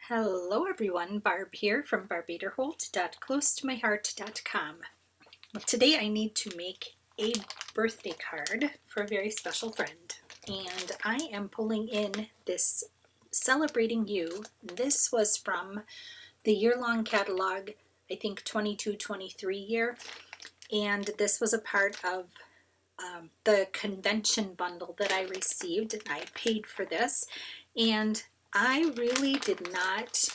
Hello everyone, Barb here from barbederholt.closetomyheart.com. Today I need to make a birthday card for a very special friend, and I am pulling in this Celebrating You. This was from the year-long catalog, I think 22-23 year, and this was a part of the convention bundle that I received. I paid for this, and I really did not.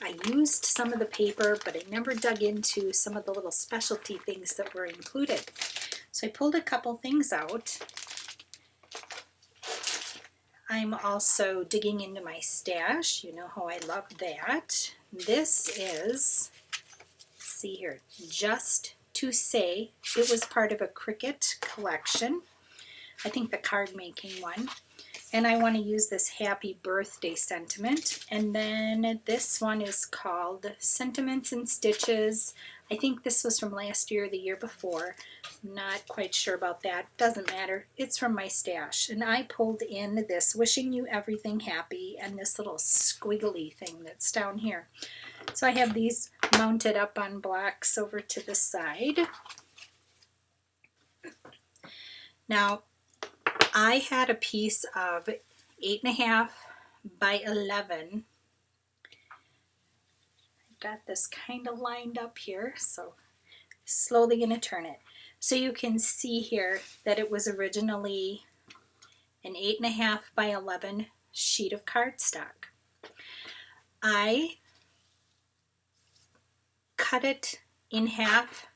I used some of the paper, but I never dug into some of the little specialty things that were included. So I pulled a couple things out. I'm also digging into my stash. You know how I love that. This is, let's see here, Just to Say. It was part of a Cricut collection. I think the card making one. And I want to use this happy birthday sentiment. And then this one is called Sentiments and Stitches. I think this was from last year or the year before. Not quite sure about that. Doesn't matter. It's from my stash. And I pulled in this Wishing You Everything Happy and this little squiggly thing that's down here. So I have these mounted up on blocks over to the side. Now, I had a piece of 8.5 by 11. I've got this kind of lined up here, so slowly going to turn it. So you can see here that it was originally an 8.5 by 11 sheet of cardstock. I cut it in half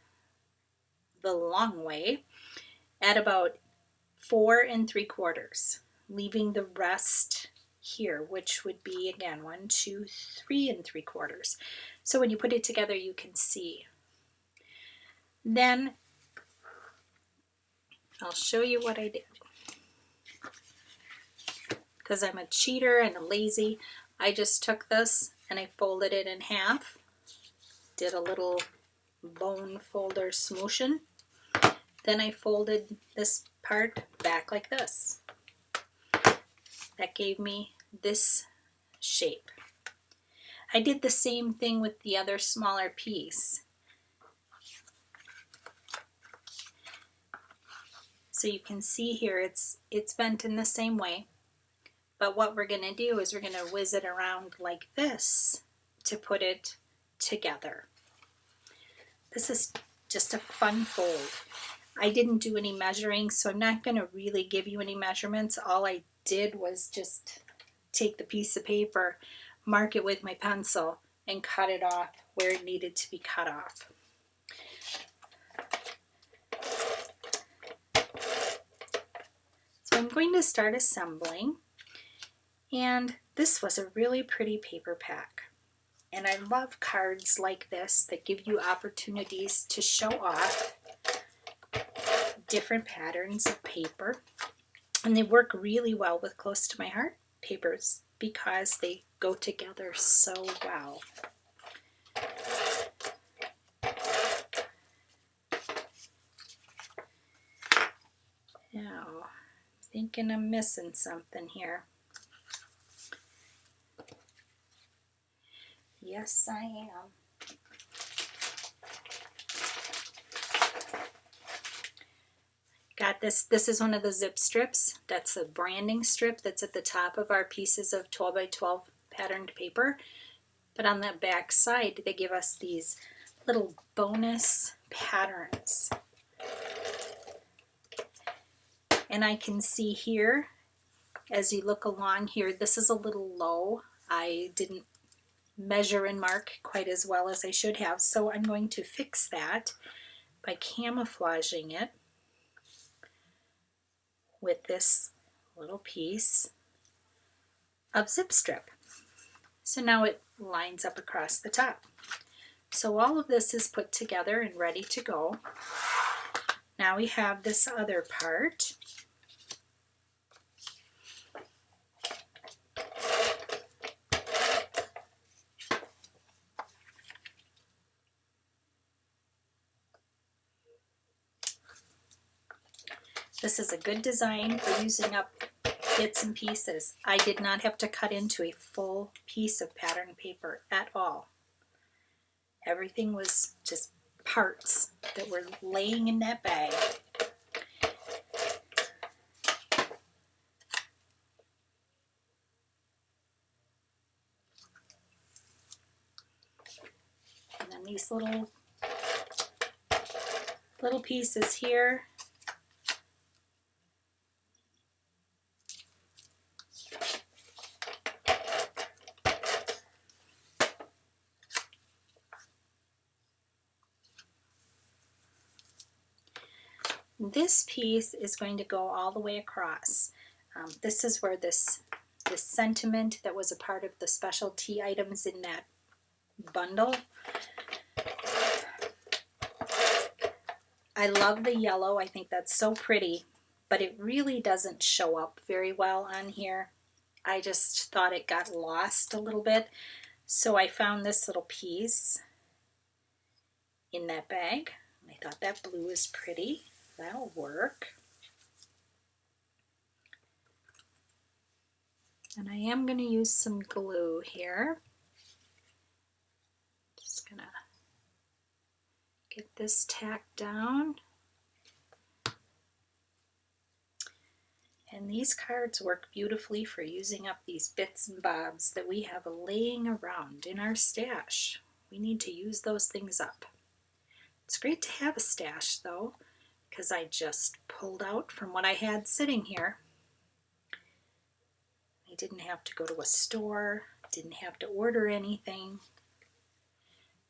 the long way at about 4 3/4, leaving the rest here, which would be again 1, 2, 3 3/4. So when you put it together, you can see. Then I'll show you what I did. Because I'm a cheater and a lazy, I just took this and I folded it in half, did a little bone folder smooshing. Then I folded this part back like this. That gave me this shape. I did the same thing with the other smaller piece. So you can see here it's bent in the same way. But what we're going to do is we're going to whiz it around like this to put it together. This is just a fun fold. I didn't do any measuring, so I'm not going to really give you any measurements. All I did was just take the piece of paper, mark it with my pencil, and cut it off where it needed to be cut off. So I'm going to start assembling, and this was a really pretty paper pack. And I love cards like this that give you opportunities to show off different patterns of paper, and they work really well with Close to My Heart papers because they go together so well. Now, I'm thinking I'm missing something here. Yes, I am. Got this. This is one of the zip strips. That's a branding strip that's at the top of our pieces of 12 by 12 patterned paper. But on the back side, they give us these little bonus patterns. And I can see here, as you look along here, this is a little low. I didn't measure and mark quite as well as I should have, so I'm going to fix that by camouflaging it with this little piece of zip strip. So now it lines up across the top. So all of this is put together and ready to go. Now we have this other part. This is a good design for using up bits and pieces. I did not have to cut into a full piece of pattern paper at all. Everything was just parts that were laying in that bag. And then these little pieces here. This piece is going to go all the way across. This is where this sentiment that was a part of the specialty items in that bundle. I love the yellow. I think that's so pretty, but it really doesn't show up very well on here. I just thought it got lost a little bit. So I found this little piece in that bag. I thought that blue is pretty. That'll work. And I am going to use some glue here. Just going to get this tacked down. And these cards work beautifully for using up these bits and bobs that we have laying around in our stash. We need to use those things up. It's great to have a stash though, because I just pulled out from what I had sitting here. I didn't have to go to a store, didn't have to order anything.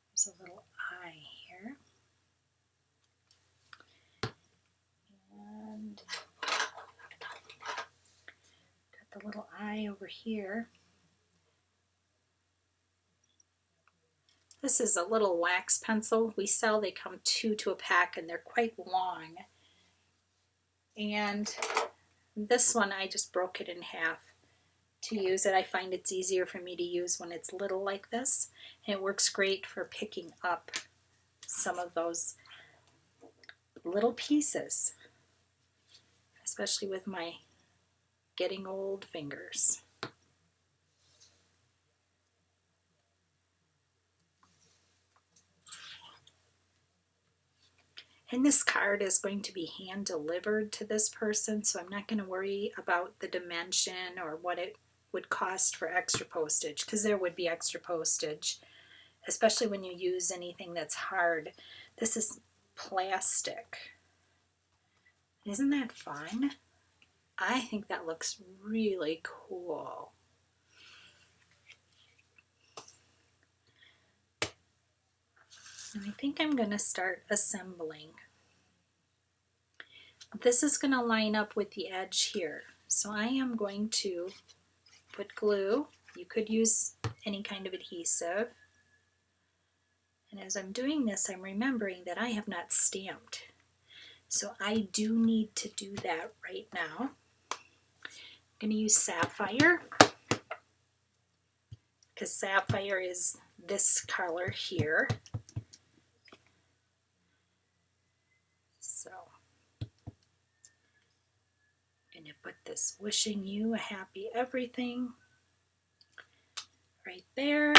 There's a little eye here. And got the little eye over here. This is a little wax pencil. We sell, they come two to a pack and they're quite long. And this one, I just broke it in half to use it. I find it's easier for me to use when it's little like this. And it works great for picking up some of those little pieces, especially with my getting old fingers. And this card is going to be hand delivered to this person, so I'm not going to worry about the dimension or what it would cost for extra postage, because there would be extra postage, especially when you use anything that's hard. This is plastic. Isn't that fun? I think that looks really cool. And I think I'm going to start assembling. This is going to line up with the edge here. So I am going to put glue. You could use any kind of adhesive. And as I'm doing this, I'm remembering that I have not stamped. So I do need to do that right now. I'm going to use Sapphire, because Sapphire is this color here. So I'm going to put this wishing you a happy everything right there.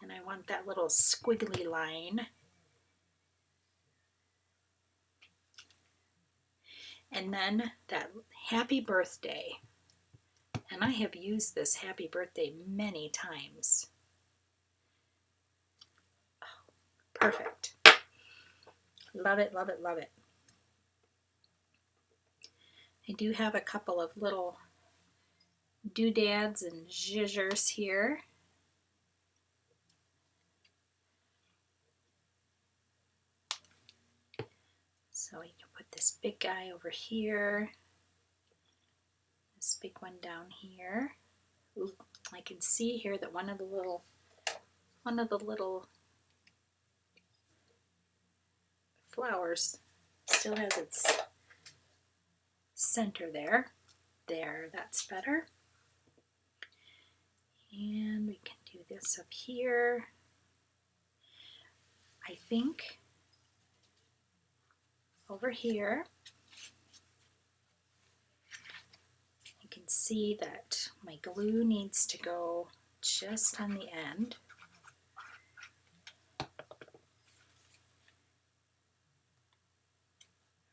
And I want that little squiggly line. And then that happy birthday. And I have used this happy birthday many times. Oh, perfect. Love it, love it, love it. I do have a couple of little doodads and zhizhers here. So you can put this big guy over here, this big one down here. Ooh, I can see here that one of the little flowers still has its center there. There, that's better. And we can do this up here. I think over here, see that my glue needs to go just on the end.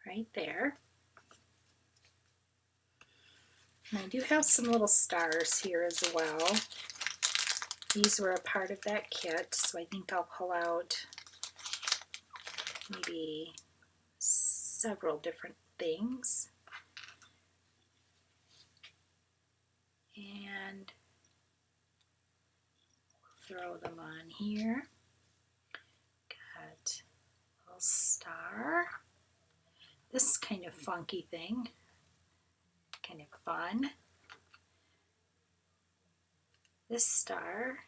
Right there. And I do have some little stars here as well. These were a part of that kit, so I think I'll pull out maybe several different things. And throw them on here. Got a little star. This kind of funky thing, kind of fun. This star,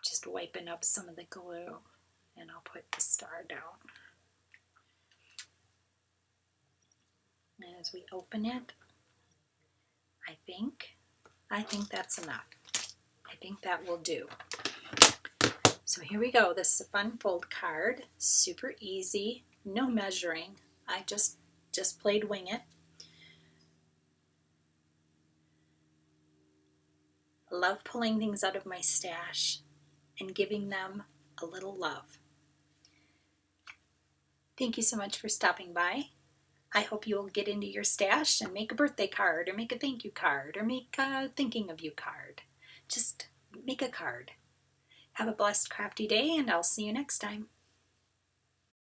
just wiping up some of the glue, and I'll put the star down. And as we open it, I think that's enough. I think that will do. So here we go. This is a fun fold card, super easy, no measuring. I just played wing it. Love pulling things out of my stash and giving them a little love. Thank you so much for stopping by. I hope you'll get into your stash and make a birthday card or make a thank you card or make a thinking of you card. Just make a card. Have a blessed crafty day, and I'll see you next time.